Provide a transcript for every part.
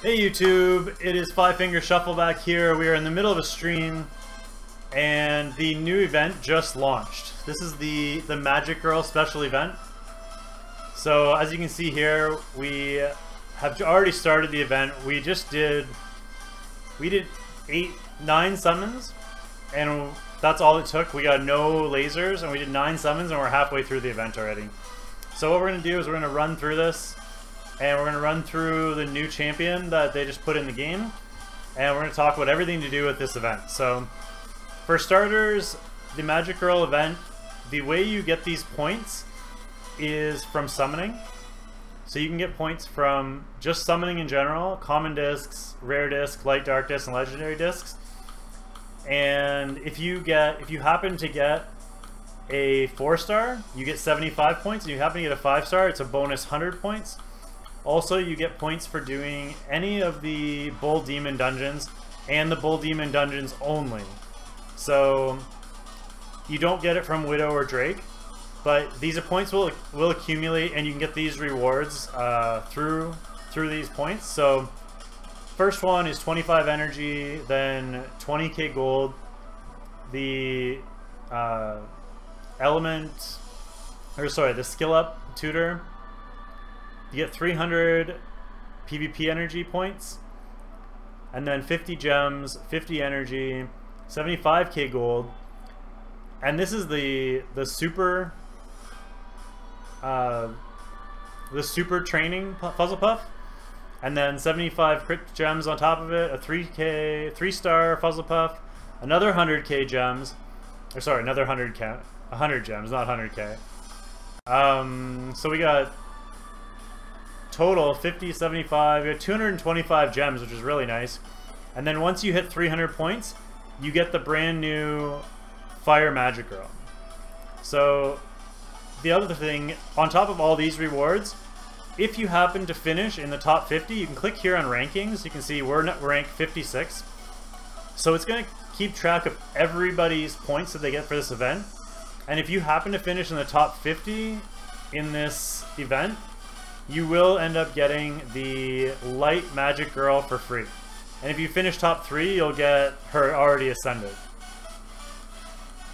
Hey YouTube, it is Five Finger Shuffle back here. We are in the middle of a stream and the new event just launched. This is the Magic Girl special event. So as you can see here, we have already started the event. We did 9 summons and that's all it took. We got no lasers and we did 9 summons and we're halfway through the event already. So what we're going to do is we're going to run through this. And we're going to run through the new champion that they just put in the game. And we're going to talk about everything to do with this event. So, for starters, the Magic Girl event, the way you get these points is from summoning. So you can get points from just summoning in general, common discs, rare disc, light dark disc, and legendary discs. And if you happen to get a 4-star, you get 75 points. And if you happen to get a 5-star, it's a bonus 100 points. Also, you get points for doing any of the Bull Demon dungeons and the Bull Demon dungeons only. So you don't get it from Widow or Drake, but these points will accumulate and you can get these rewards through these points. So first one is 25 energy, then 20k gold. The the skill up tutor. You get 300 PvP energy points, and then 50 gems, 50 energy, 75k gold, and this is the super training puzzle puff, and then 75 crit gems on top of it, a 3-star puzzle puff, another 100k gems, or sorry, another 100 gems, not 100k. So we got total 50, 75, you have 225 gems, which is really nice. And then once you hit 300 points, you get the brand new Fire Magic Girl. So the other thing, on top of all these rewards, if you happen to finish in the top 50, you can click here on rankings. You can see we're ranked 56. So it's going to keep track of everybody's points that they get for this event. And if you happen to finish in the top 50 in this event, you will end up getting the Light Magic Girl for free. And if you finish top 3, you'll get her already ascended.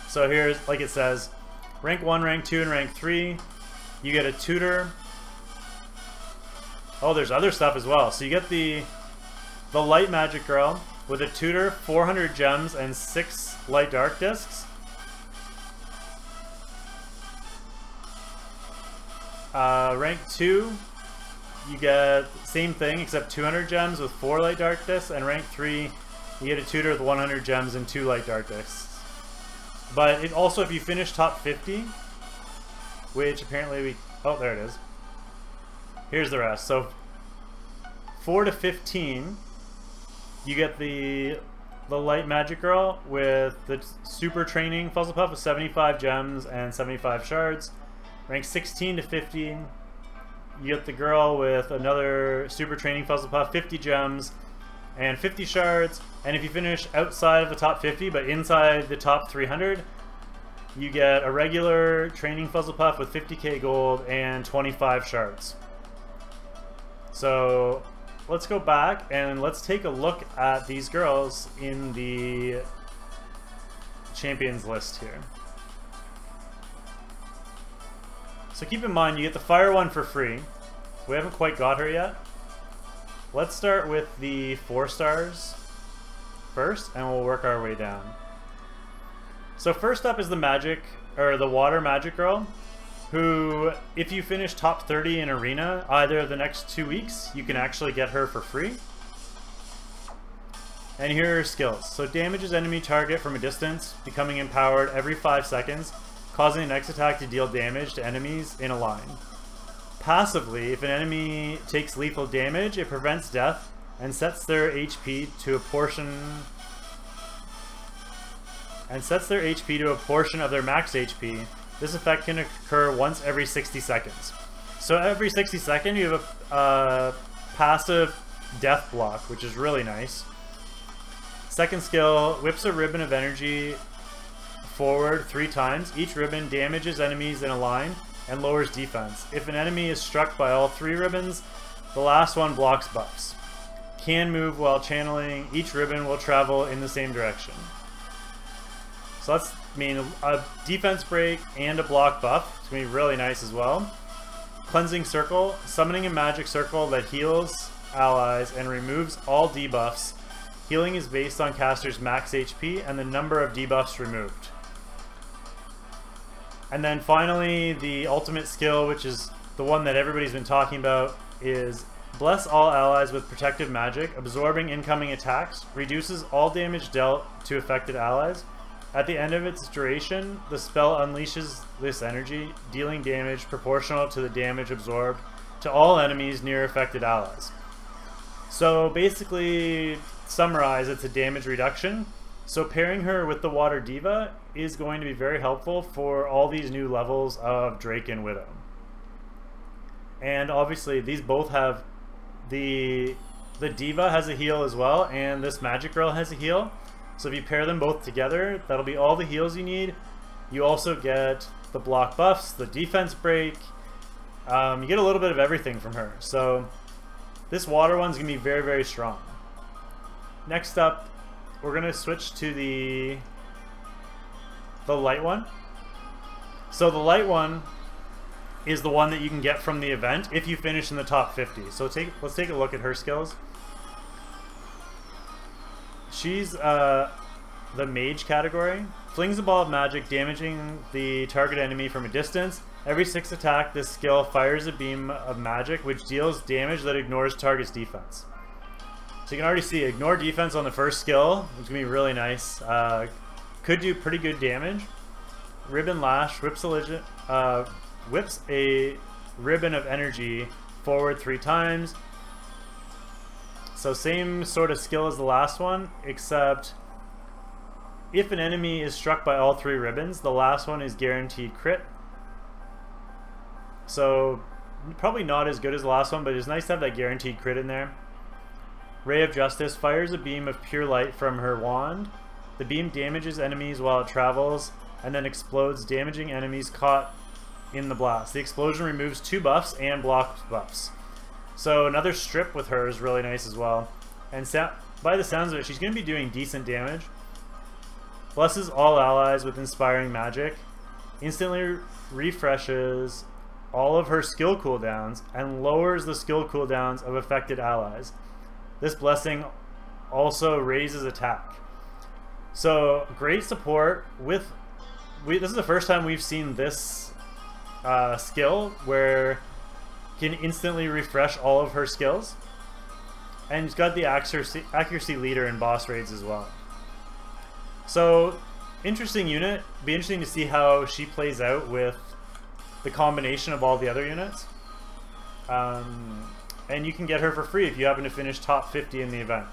So here's, like it says, rank 1, rank 2, and rank 3. You get a tutor. Oh, there's other stuff as well. So you get the Light Magic Girl with a tutor, 400 gems, and 6 light dark discs. Rank 2, you get same thing except 200 gems with 4 light dark discs, and rank 3, you get a tutor with 100 gems and 2 light dark discs. But it also, if you finish top 50, which apparently oh, there it is. Here's the rest. So 4 to 15, you get the Light Magic Girl with the super training puzzle puff with 75 gems and 75 shards. Rank 16 to 15, you get the girl with another super training puzzle puff, 50 gems and 50 shards. And if you finish outside of the top 50 but inside the top 300, you get a regular training puzzle puff with 50k gold and 25 shards. So let's go back and let's take a look at these girls in the champions list here. So keep in mind, you get the fire one for free. We haven't quite got her yet. Let's start with the 4-stars first, and we'll work our way down. So first up is the Water Magic Girl, who, if you finish top 30 in Arena, either of the next 2 weeks, you can actually get her for free. And here are her skills. So damages enemy target from a distance, becoming empowered every 5 seconds. Causing the next attack to deal damage to enemies in a line. Passively, if an enemy takes lethal damage, it prevents death and sets their HP to a portion of their max HP. This effect can occur once every 60 seconds. So every 60 seconds you have a passive death block, which is really nice. Second skill, whips a ribbon of energy forward 3 times. Each ribbon damages enemies in a line and lowers defense. If an enemy is struck by all 3 ribbons, the last one blocks buffs. can move while channeling. Each ribbon will travel in the same direction. So that's mean a defense break and a block buff. It's going to be really nice as well. Cleansing Circle, summoning a magic circle that heals allies and removes all debuffs. Healing is based on caster's max HP and the number of debuffs removed. And then finally, the ultimate skill, which is the one that everybody's been talking about, is Bless all allies with protective magic, absorbing incoming attacks, reduces all damage dealt to affected allies. At the end of its duration, the spell unleashes this energy, dealing damage proportional to the damage absorbed to all enemies near affected allies. So basically, summarize, it's a damage reduction. So pairing her with the Water Diva is going to be very helpful for all these new levels of Drake and Widow. And obviously these both have the Diva has a heal as well, and this Magic Girl has a heal. So if you pair them both together, that'll be all the heals you need. You also get the block buffs, the defense break. You get a little bit of everything from her. So this water one's going to be very, very strong. Next up, we're going to switch to the light one. So the light one is the one that you can get from the event if you finish in the top 50. So let's take a look at her skills. She's the mage category. Flings a ball of magic, damaging the target enemy from a distance. Every 6 attack, this skill fires a beam of magic, which deals damage that ignores target's defense. So you can already see, ignore defense on the first skill, which is going to be really nice. Could do pretty good damage. Ribbon Lash whips a ribbon of energy forward 3 times. So same sort of skill as the last one, except if an enemy is struck by all 3 ribbons, the last one is guaranteed crit. So probably not as good as the last one, but it's nice to have that guaranteed crit in there. Ray of Justice fires a beam of pure light from her wand. The beam damages enemies while it travels and then explodes, damaging enemies caught in the blast. The explosion removes 2 buffs and blocks buffs. So another strip with her is really nice as well. And by the sounds of it, she's going to be doing decent damage. Blesses all allies with inspiring magic. Instantly refreshes all of her skill cooldowns and lowers the skill cooldowns of affected allies. This blessing also raises attack. So great support with... this is the first time we've seen this skill where can instantly refresh all of her skills, and it's got the accuracy leader in boss raids as well. So interesting unit. Be interesting to see how she plays out with the combination of all the other units. And you can get her for free if you happen to finish top 50 in the event.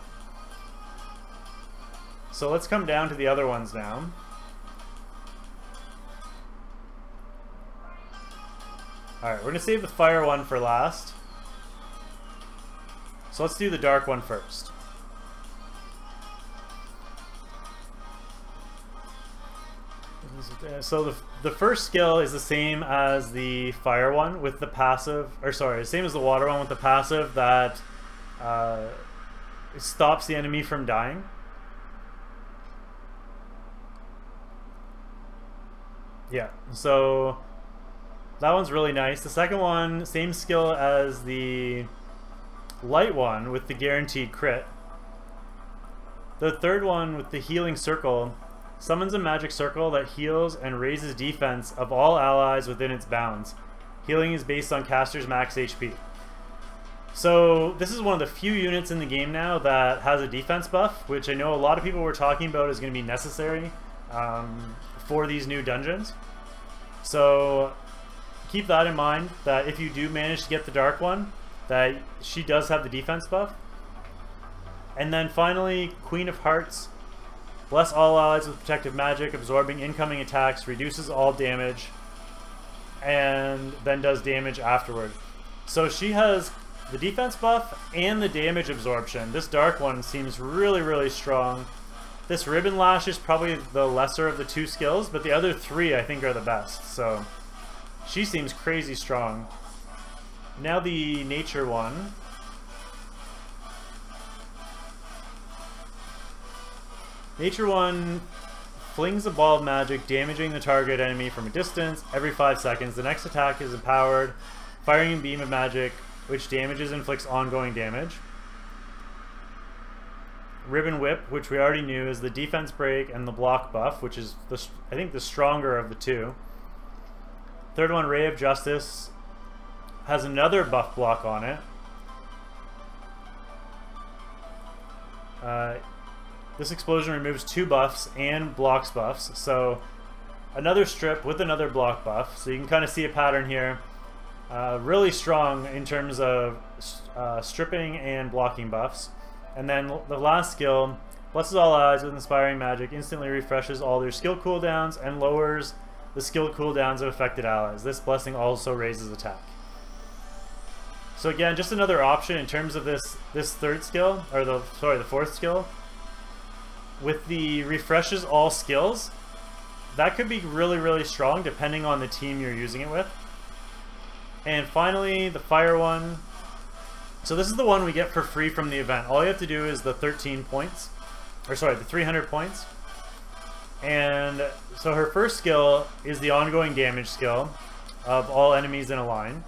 So let's come down to the other ones now. Alright, we're going to save the fire one for last. So let's do the dark one first. So the first skill is the same as the fire one with the passive, or sorry, same as the water one with the passive that stops the enemy from dying. Yeah, so that one's really nice. The second one, same skill as the light one with the guaranteed crit. The third one with the healing circle summons a magic circle that heals and raises defense of all allies within its bounds. Healing is based on caster's max HP. So this is one of the few units in the game now that has a defense buff, which I know a lot of people were talking about is going to be necessary for these new dungeons. So keep that in mind, that if you do manage to get the dark one, that she does have the defense buff. And then finally, Queen of Hearts. Bless all allies with protective magic, absorbing incoming attacks, reduces all damage, and then does damage afterward. So she has the defense buff and the damage absorption. This dark one seems really, really strong. This Ribbon Lash is probably the lesser of the 2 skills, but the other 3 I think are the best. So she seems crazy strong. Now the nature one. Nature 1 flings a ball of magic, damaging the target enemy from a distance every 5 seconds. The next attack is empowered, firing a beam of magic, which damages and inflicts ongoing damage. Ribbon Whip, which we already knew, is the defense break and the block buff, which is, I think, the stronger of the two. Third one, Ray of Justice, has another buff block on it. This explosion removes 2 buffs and blocks buffs, so another strip with another block buff. So you can kind of see a pattern here. Really strong in terms of stripping and blocking buffs. And then the last skill, blesses all allies with inspiring magic, instantly refreshes all their skill cooldowns and lowers the skill cooldowns of affected allies. This blessing also raises attack. So again, just another option in terms of this third skill, or the fourth skill. With the refreshes all skills, that could be really, really strong depending on the team you're using it with. And finally, the fire one. So this is the one we get for free from the event. All you have to do is the 13 points, or sorry, the 300 points. And so her first skill is the ongoing damage skill of all enemies in a line.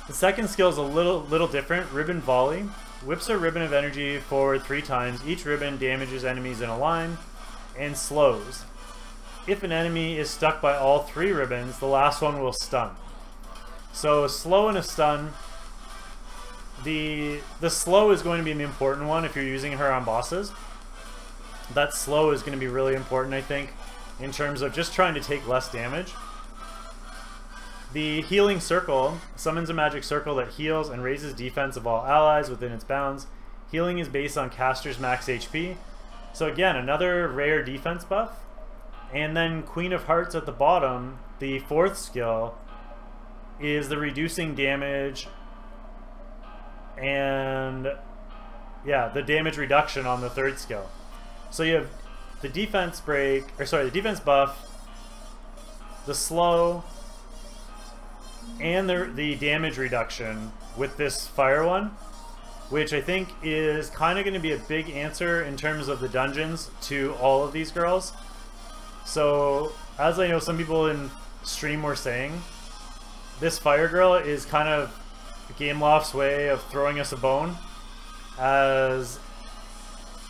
The second skill is a little different, Ribbon Volley. Whips a ribbon of energy forward 3 times. Each ribbon damages enemies in a line and slows. If an enemy is stuck by all 3 ribbons, the last one will stun. So a slow and a stun. The slow is going to be the important one if you're using her on bosses. That slow is going to be really important, I think, in terms of just trying to take less damage. The Healing Circle summons a magic circle that heals and raises defense of all allies within its bounds. Healing is based on caster's max HP. So again, another rare defense buff. And then Queen of Hearts at the bottom, the fourth skill, is the reducing damage and the damage reduction on the third skill. So you have the defense break, or sorry, the defense buff, the slow, and the damage reduction with this fire one, which I think is kind of going to be a big answer in terms of the dungeons to all of these girls. So, as I know some people in stream were saying, this fire girl is kind of Gameloft's way of throwing us a bone, as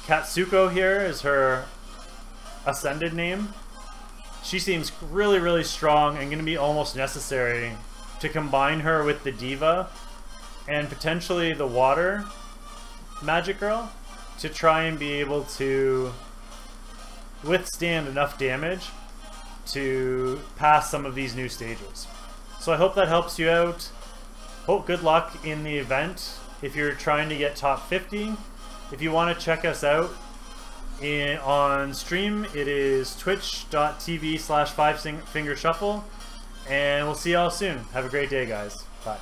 Katsuko here is her ascended name. She seems really, really strong and going to be almost necessary to combine her with the Diva and potentially the Water Magic Girl to try and be able to withstand enough damage to pass some of these new stages. So I hope that helps you out. Good luck in the event if you're trying to get top 50. If you want to check us out on stream, it is twitch.tv/5fingershuffle. And we'll see y'all soon. Have a great day, guys. Bye.